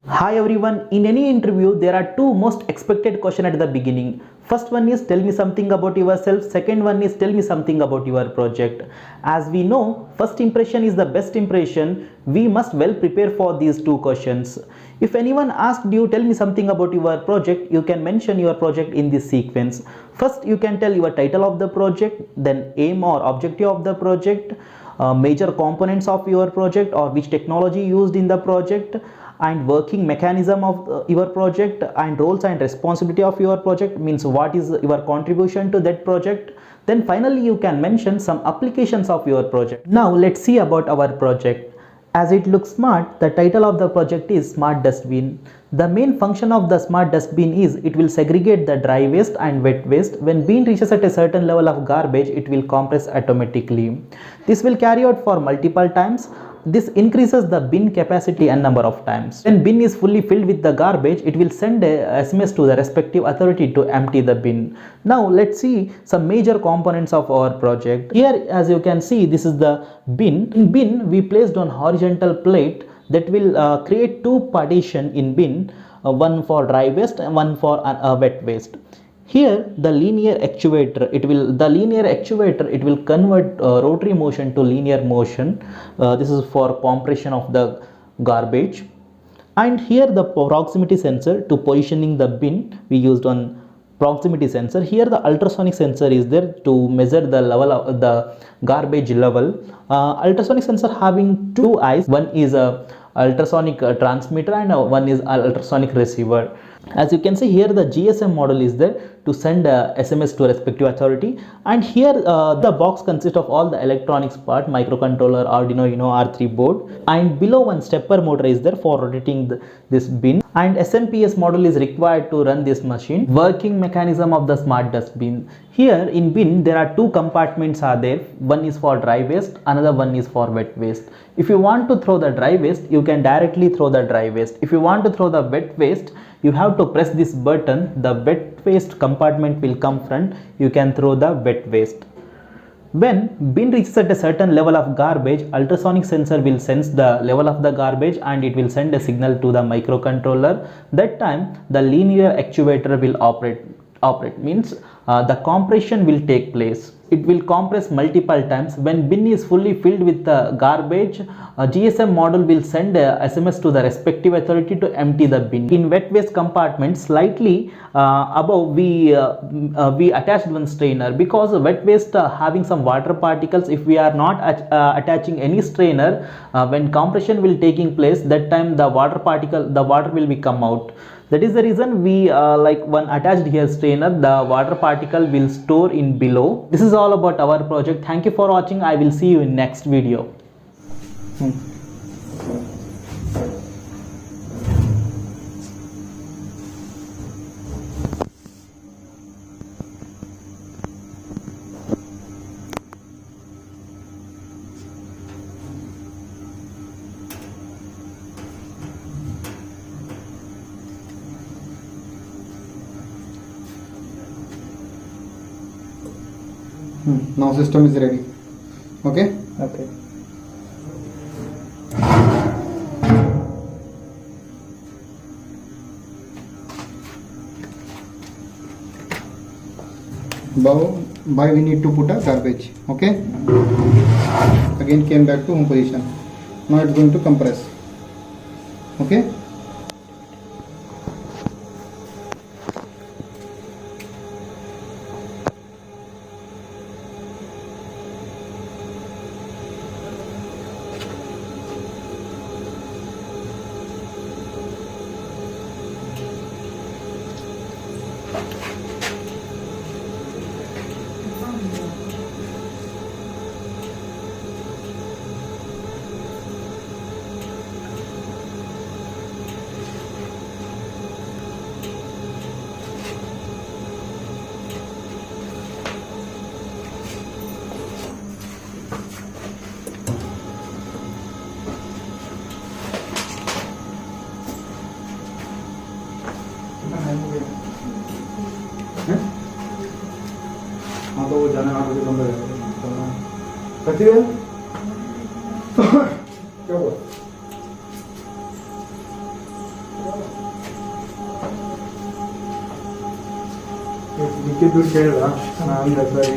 Hi everyone, in any interview there are two most expected questions at the beginning. First one is tell me something about yourself, second one is tell me something about your project. As we know, first impression is the best impression. We must well prepare for these two questions. If anyone asked you tell me something about your project, you can mention your project in this sequence. First you can tell your title of the project, then aim or objective of the project, major components of your project or which technology used in the project, and working mechanism of your project, and roles and responsibility of your project, means what is your contribution to that project. Then finally you can mention some applications of your project. Now let's see about our project. As it looks smart, the title of the project is Smart Dustbin. The main function of the smart dustbin is it will segregate the dry waste and wet waste. When bin reaches at a certain level of garbage, it will compress automatically. This will carry out for multiple times. This increases the bin capacity and number of times. When bin is fully filled with the garbage, it will send a SMS to the respective authority to empty the bin. Now let's see some major components of our project. Here as you can see, this is the bin. In bin we placed on horizontal plate that will create two partition in bin, one for dry waste and one for wet waste. Here the linear actuator, it will convert rotary motion to linear motion. This is for compression of the garbage. And here the proximity sensor to positioning the bin, we used on proximity sensor. Here the ultrasonic sensor is there to measure the level of the garbage level. Ultrasonic sensor having two eyes, one is a ultrasonic transmitter and one is ultrasonic receiver. As you can see here, the GSM model is there to send SMS to respective authority. And here the box consists of all the electronics part, microcontroller, Arduino Uno, R3 board, and below one stepper motor is there for rotating this bin, and SMPS model is required to run this machine. Working mechanism of the smart dustbin. Here in bin there are two compartments are there. One is for dry waste, another one is for wet waste. If you want to throw the dry waste, you can directly throw the dry waste. If you want to throw the wet waste, you have to press this button. The wet waste compartment will come front. You can throw the wet waste. When bin reaches at a certain level of garbage, ultrasonic sensor will sense the level of the garbage and it will send a signal to the microcontroller. That time the linear actuator will operate means the compression will take place. It will compress multiple times. When bin is fully filled with the garbage, GSM model will send a SMS to the respective authority to empty the bin. In wet waste compartment, slightly above we attached one strainer, because wet waste having some water particles. If we are not attaching any strainer, when compression will taking place, that time the water will be come out. That is the reason we like one attached here strainer. The water particle will store in below. This is all about our project. Thank you for watching. I will see you in next video. Now system is ready. Okay. Okay. Why we need to put a garbage. Okay. Again came back to home position. Now it's going to compress. Okay. हाँ तो वो जाने 8 बजे बंद हो जाएगा। करती है क्या हुआ? ಮಿಕ್ಕಿದ್ದು ಕೇಳಿದ ನಾನು ಅಂದೆ ಸರಿ